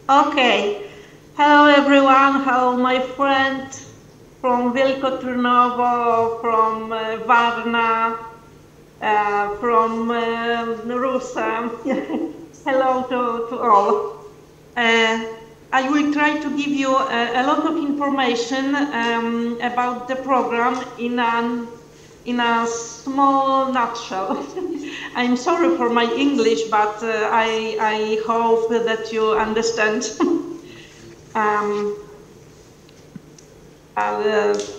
Okay. Hello everyone. Hello my friend from Wielko Trnovo, from Varna, from Rusa. Hello to all. Uh, I will try to give you a lot of information about the program in a small nutshell. I'm sorry for my English, but I hope that you understand. um, the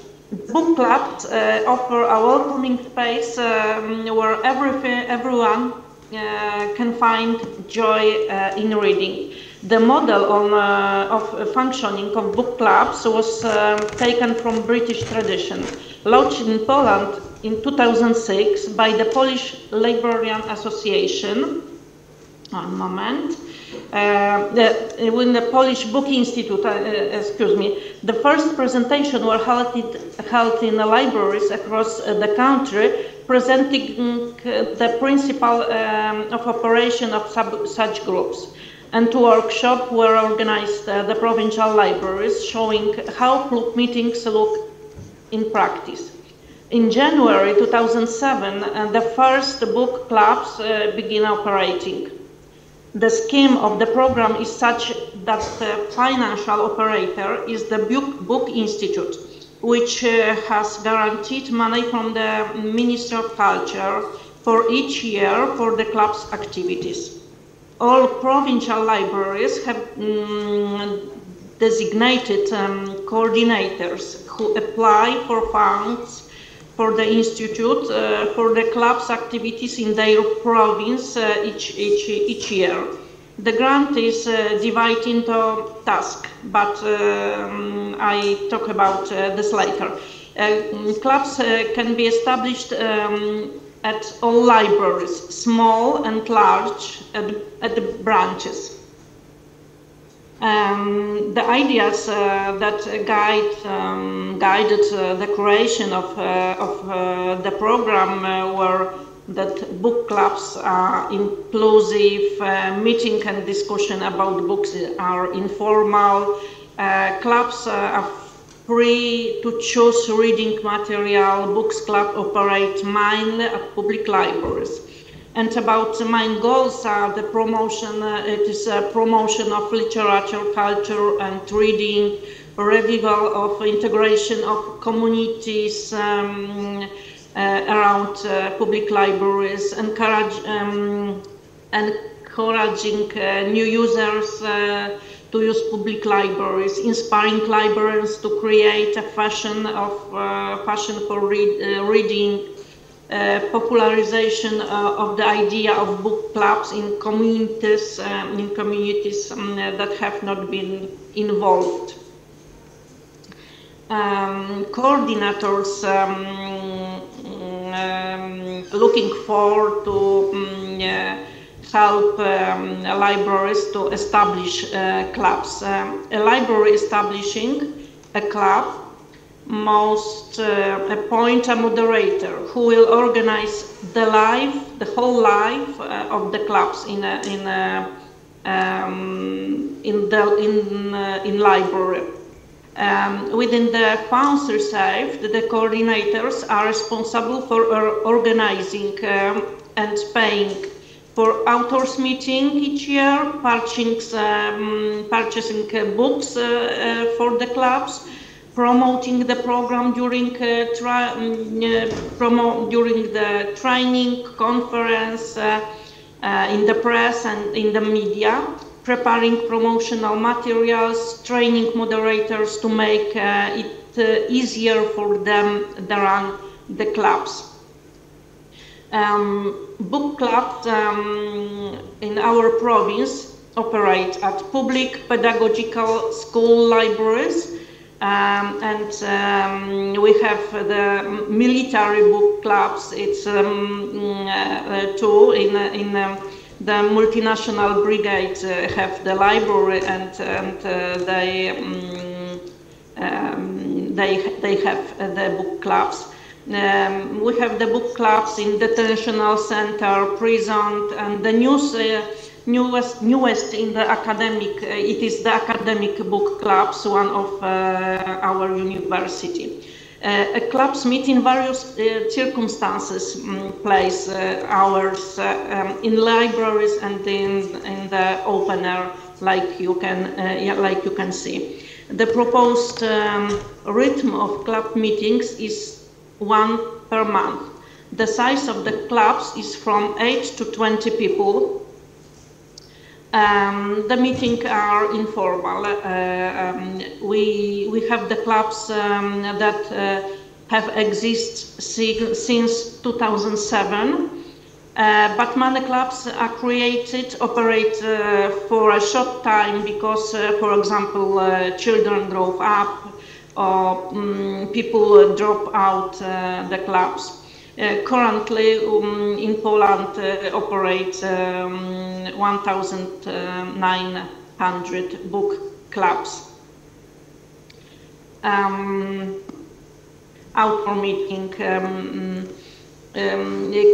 book clubs offer a welcoming space where everyone can find joy in reading. The model of functioning of book clubs was taken from British tradition, launched in Poland in 2006 by the Polish Librarian Association. One moment. When the Polish Book Institute, the first presentation were held in the libraries across the country, presenting the principle of operation of such groups. And two workshops were organized at the provincial libraries, showing how club meetings look in practice. In January 2007, the first book clubs began operating. The scheme of the program is such that the financial operator is the Book Institute, which has guaranteed money from the Ministry of Culture for each year for the club's activities. All provincial libraries have designated coordinators who apply for funds for the Institute for the club's activities in their province each year. The grant is divided into tasks, but I talk about this later. Clubs can be established at all libraries, small and large, at the branches. The ideas that guided the creation of the program were that book clubs are inclusive, meeting and discussion about books are informal, clubs are free to choose reading material, books club operate mainly at public libraries. And about main goals are the promotion, it is a promotion of literature, culture and reading, revival of integration of communities around public libraries, encouraging new users to use public libraries, inspiring librarians to create a passion for reading, popularization of the idea of book clubs in communities that have not been involved. Coordinators looking forward to help libraries to establish clubs. A library establishing a club must appoint a moderator who will organize the whole life of the clubs in library. Within the funds received, the coordinators are responsible for organizing and paying for authors meeting each year, purchasing books for the clubs, promoting the program during the training, conference, in the press and in the media, preparing promotional materials, training moderators to make it easier for them to run the clubs. Book clubs in our province operate at public pedagogical school libraries, and we have the military book clubs. It's two in the multinational brigade have the library, and they have the book clubs. We have the book clubs in detention center, prison, and the newest in the academic. It is the academic book clubs, one of our university. Clubs meet in various circumstances, place hours in libraries and in the open air, like you can see. The proposed rhythm of club meetings is 1 per month. The size of the clubs is from 8 to 20 people. The meetings are informal. We have the clubs that have existed since 2007, but many clubs are created, operate for a short time because, for example, children grow up or people drop out the clubs. Currently, in Poland, operate 1,900 book clubs. Outdoor meeting.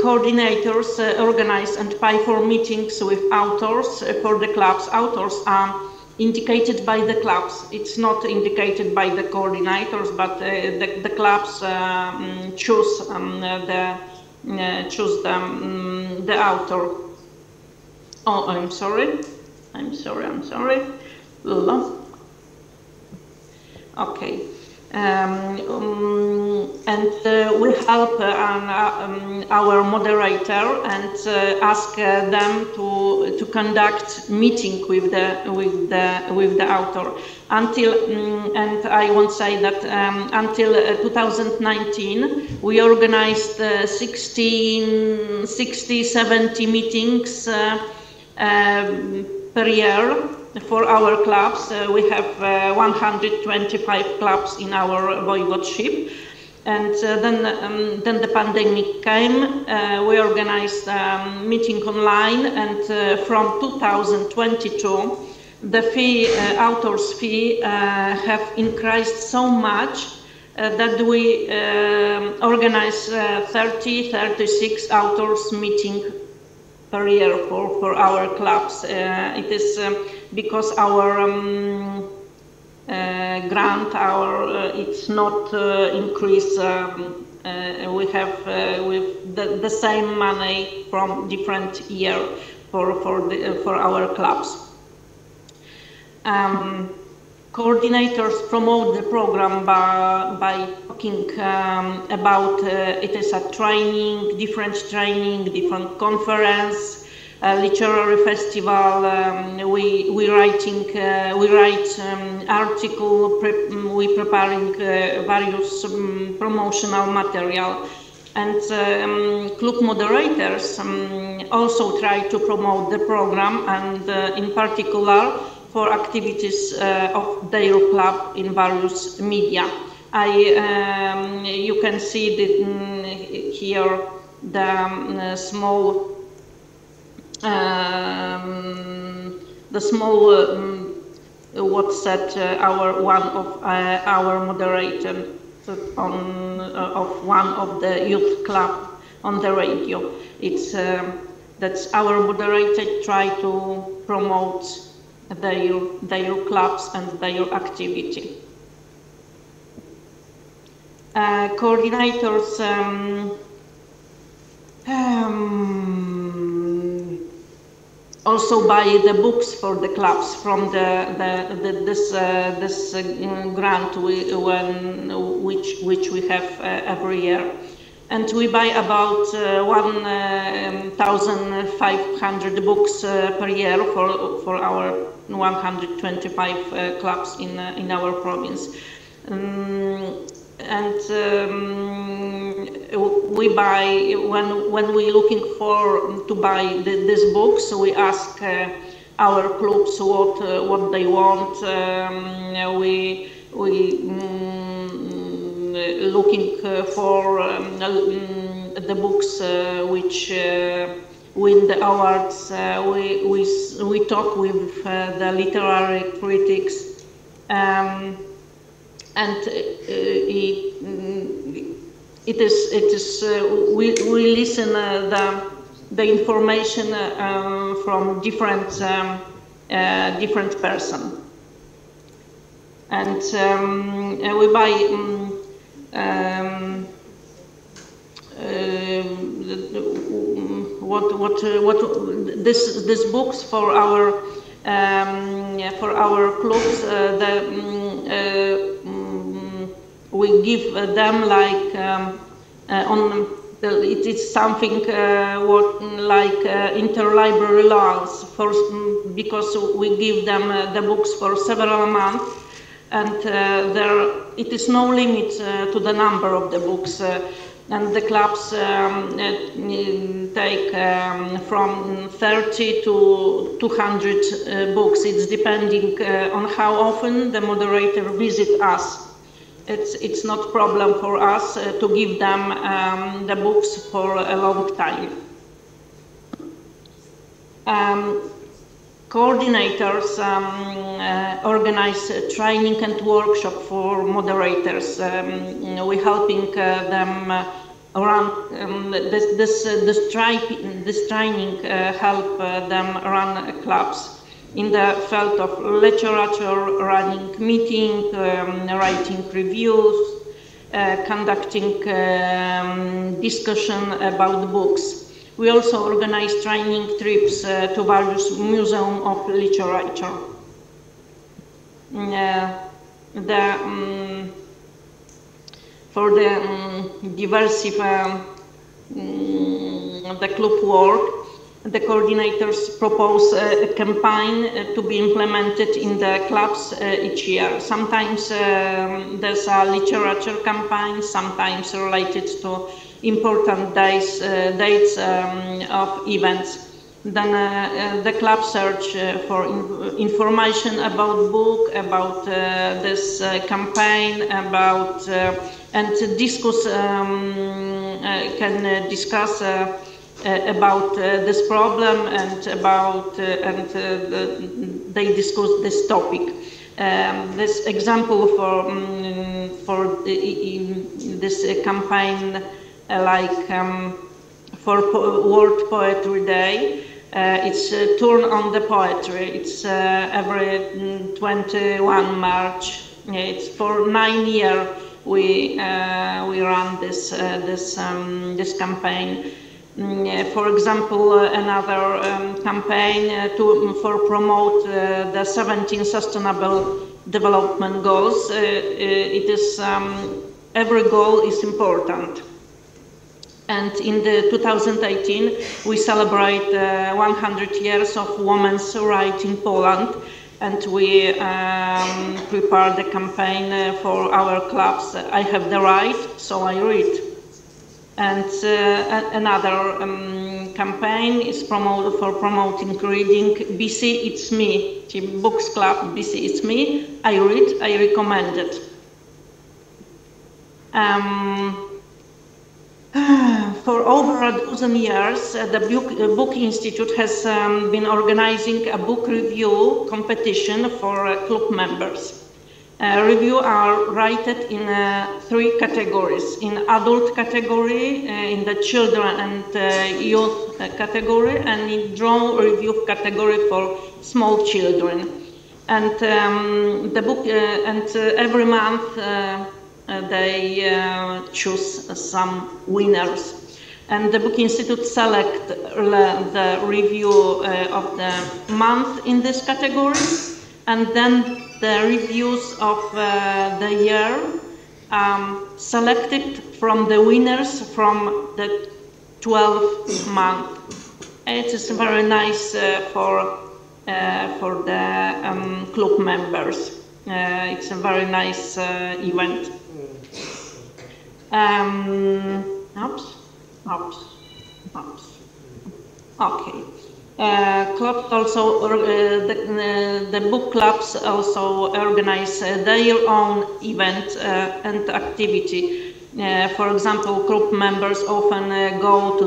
Coordinators organize and pay for meetings with authors for the clubs. Authors are indicated by the clubs. It's not indicated by the coordinators, but the clubs choose the author. Oh, I'm sorry. Okay. We help our moderator and ask them to conduct meeting with the author. And I want to say that until 2019 we organized 60-70 meetings per year. For our clubs, we have 125 clubs in our voivodeship, and then the pandemic came. We organized meeting online, and from 2022, the fee, authors' fee, have increased so much that we organize 36 authors meeting per year for our clubs. It is because our grant, it's not increased. We have with the same money from different year for our clubs. Coordinators promote the program by talking about it is a training, different conference, literary festival. We write article. We preparing various promotional material, and club moderators also try to promote the program, and in particular for activities of their club in various media. You can see here the small what said one of our moderator of one of the youth club on the radio. It's that's our moderator try to promote their clubs and their activity. Coordinators also buy the books for the clubs from this grant which we have every year, and we buy about 1,500 books per year for our 125 clubs in our province. We buy when we looking to buy these books. We ask our clubs what they want. We looking for the books which win the awards. We talk with the literary critics, and we listen the information from different person. And we buy these books for our clubs. We give them like it is something like interlibrary loans because we give them the books for several months, and it is no limit to the number of the books. And the clubs take from 30 to 200 books. It's depending on how often the moderator visits us. It's not a problem for us to give them the books for a long time. Coordinators organize training and workshop for moderators. We're helping them run this training help them run clubs in the field of literature, running meetings, writing reviews, conducting discussion about books. We also organize training trips to various museums of literature. For the diversify the club work, the coordinators propose a campaign to be implemented in the clubs each year. Sometimes there's a literature campaign, sometimes related to important dates of events. Then the club search for information about book, about this campaign, about and discuss can discuss about this problem and about they discuss this topic. This example for this campaign, like for World Poetry Day, it's a turn on the poetry. It's every 21 March. It's for 9 years we run this campaign. For example, another campaign for promote the 17 Sustainable Development Goals. It is every goal is important. And in the 2018, we celebrate 100 years of women's rights in Poland, and we prepare the campaign for our clubs. I have the right, so I read. And another campaign is for promoting reading. BC It's Me, Books Club, BC It's Me. I read, I recommend it. For over a dozen years, the Book Institute has been organizing a book review competition for club members. Reviews are rated in 3 categories: in adult category, in the children and youth category, and in drawn review category for small children. And the book and every month they choose some winners. And the Book Institute select the review of the month in this category, and then the reviews of the year selected from the winners from the 12th month. It is very nice for the club members. It's a very nice event. Okay. Clubs also, the book clubs also organize their own event and activity. For example, club members often go to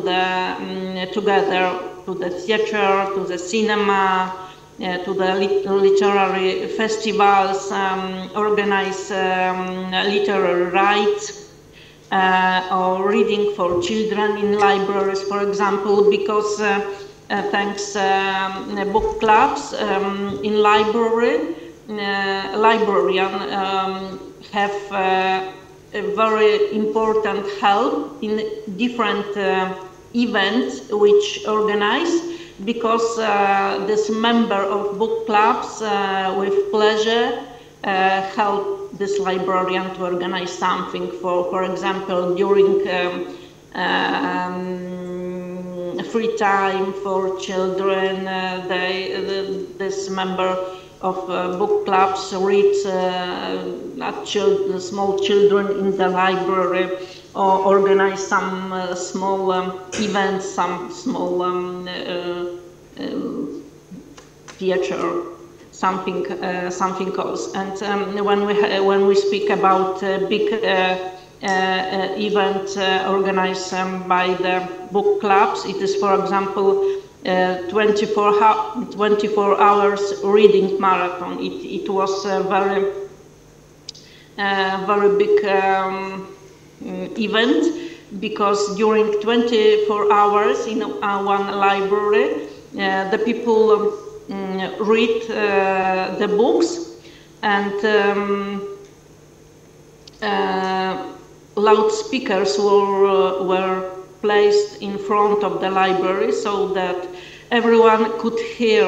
together to the theater, to the cinema, to the literary festivals, organize literary rights. or reading for children in libraries, for example, because thanks book clubs in library, librarian have a very important help in different events which organize, because this member of book clubs with pleasure help this librarian to organize something. For example, during free time for children, this member of book clubs reads small children in the library, or organize some small events, some small theater, something else. And when we speak about big event organized by the book clubs, it is, for example, 24 hours reading marathon. It was a very big event, because during 24 hours in one library, the people read the books, and loudspeakers were placed in front of the library so that everyone could hear,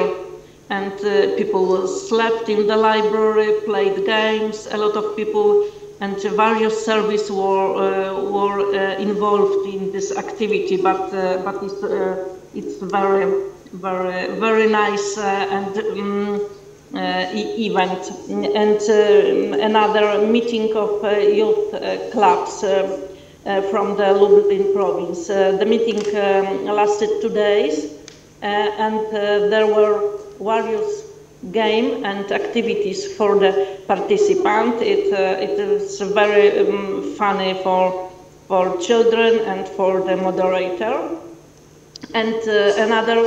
and people slept in the library, played games, a lot of people, and various services were involved in this activity, but it's very nice event. And another meeting of youth clubs from the Lublin province. The meeting lasted 2 days, and there were various games and activities for the participant. It is very funny for children and for the moderator. And another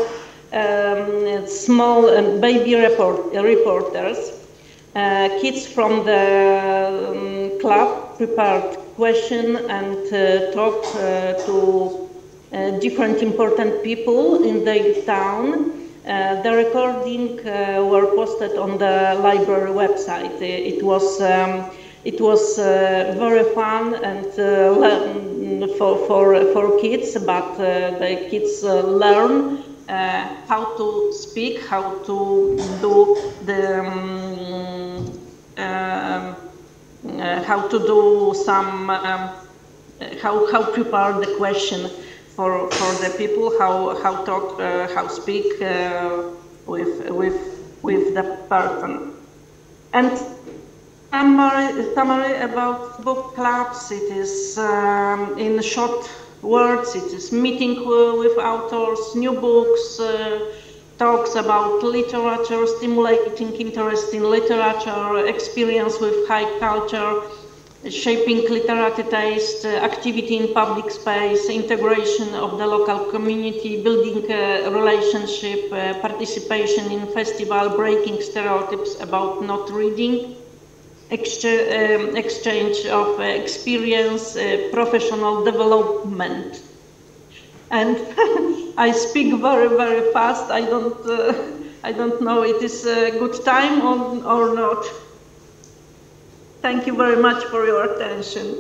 small baby reporters, kids from the club prepared questions and talked to different important people in their town. The recording were posted on the library website. It was very fun and for kids, but the kids learn how to speak, how to do the how to do some how prepare the question for the people, how talk, how speak with the person. And summary about book clubs, it is in short words, it is meeting with authors, new books, talks about literature, stimulating interest in literature, experience with high culture, shaping literary taste, activity in public space, integration of the local community, building a relationship, participation in festival, breaking stereotypes about not reading, exchange of experience, professional development. And I speak very fast. I don't know it is a good time or not. Thank you very much for your attention.